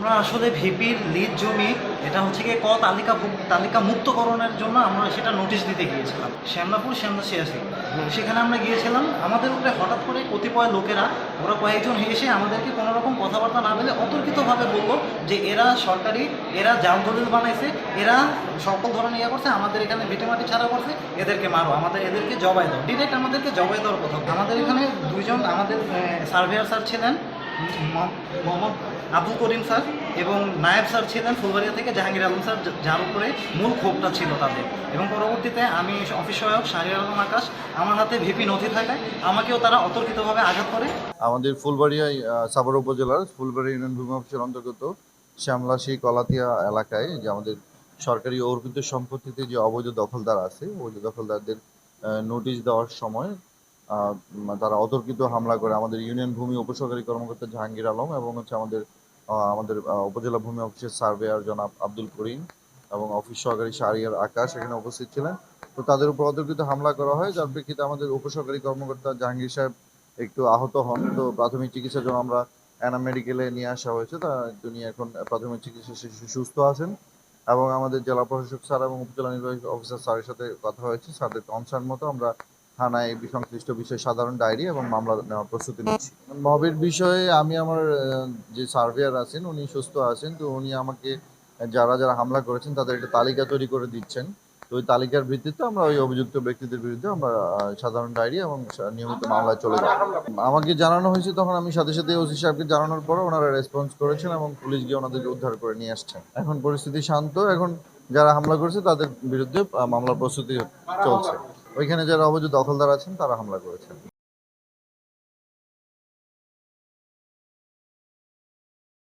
আমরা আসলে ভিপির লিজ জমি এটা হচ্ছে গিয়ে তালিকা মুক্তকরণের জন্য আমরা সেটা নোটিশ দিতে গিয়েছিলাম শ্যামলাপুর শ্যামলা ৮৬। সেখানে আমরা গিয়েছিলাম, আমাদের উপরে হঠাৎ করে কতিপয় লোকেরা, ওরা কয়েকজন এসে আমাদেরকে কোনো রকম কথাবার্তা না বলে অতর্কিতভাবে বললো যে এরা সরকারি, এরা জাল দলিল বানাইছে, এরা সকল ধরনের ইয়ে করছে, আমাদের এখানে ভিটেমাটি ছাড়া করছে, এদেরকে মারো, এদেরকে জবাই দাও, ডিরেক্ট আমাদেরকে জবাই দেওয়ার কথা। আমাদের এখানে দুইজন আমাদের সার্ভেয়ার স্যার ছিলেন, মোহাম্মদ আবুল করিম স্যার, এবং নায়েব স্যার ছিলেন ফুলবাড়িয়া থেকে জাহাঙ্গীর আলম স্যার, যার উপরে মূল ক্ষোভটা ছিল তাদের। এবং পরবর্তীতে আমি অফিস সহায়ক শাহরিয়ার আলম আকাশ, আমার হাতে ভিপি নথি থাকায় আমাকেও তারা অতর্কিতভাবে আঘাত করে। আমাদের ফুলবাড়িয়া সাভার উপজেলার ফুলবাড়ি ইউনিয়ন ভূমি অফিসের অন্তর্গত শ্যামলাশী কলাতিয়া এলাকায় যে আমাদের সরকারি অর্পিত সম্পত্তিতে যে অবৈধ দখলদার আছে, অবৈধ দখলদারদের নোটিশ দেওয়ার সময় তারা অতর্কিত হামলা করে আমাদের ইউনিয়ন ভূমি উপসহকারী কর্মকর্তা জাহাঙ্গীর আলম এবং হচ্ছে আমাদের উপজেলা ভূমি অফিসের সার্ভেয়ার জনাব আব্দুল করিম এবং অফিস সহকারী শাহরিয়ার আকাশ এখানে উপস্থিত ছিলেন। তো তাদের উপর অতর্কিত হামলা করা হয়, যার প্রেক্ষিতে আমাদের উপসহকারী কর্মকর্তা জাহাঙ্গীর সাহেব একটু আহত হন। তো প্রাথমিক চিকিৎসার জন্য আমরা এনাম মেডিকেলে নিয়ে আসা হয়েছে। তিনি এখন প্রাথমিক চিকিৎসা শেষে সুস্থ আছেন এবং আমাদের জেলা প্রশাসক স্যার এবং উপজেলা নির্বাহী অফিসার স্যারের সাথে কথা হয়েছে। স্যারদের কনসার্ন মতো আমরা থানায় সংশ্লিষ্ট বিষয়ে সাধারণ ডায়েরি এবং মামলা নেওয়ার প্রস্তুতি নিচ্ছি। মবের বিষয়ে আমি আমার যে সার্ভেয়ার আছেন উনি সুস্থ আছেন, তো উনি আমাকে যারা যারা হামলা করেছেন তাদের একটা তালিকা তৈরি করে দিচ্ছেন। তো ওই তালিকার ভিত্তিতে আমরা ওই অভিযুক্ত ব্যক্তিদের বিরুদ্ধে আমরা সাধারণ ডায়েরি এবং নিয়মিত মামলায় চলে যাই। আমাকে জানানো হয়েছে, তখন আমি সাথে সাথে ওসি সাহেবকে জানানোর পরে ওনারা রেসপন্স করেছেন এবং পুলিশ গিয়ে ওনাদেরকে উদ্ধার করে নিয়ে আসছেন। এখন পরিস্থিতি শান্ত। এখন যারা হামলা করেছে তাদের বিরুদ্ধে মামলার প্রস্তুতি চলছে। ওইখানে যারা অবৈধ দখলদার আছেন তারা হামলা করেছেন।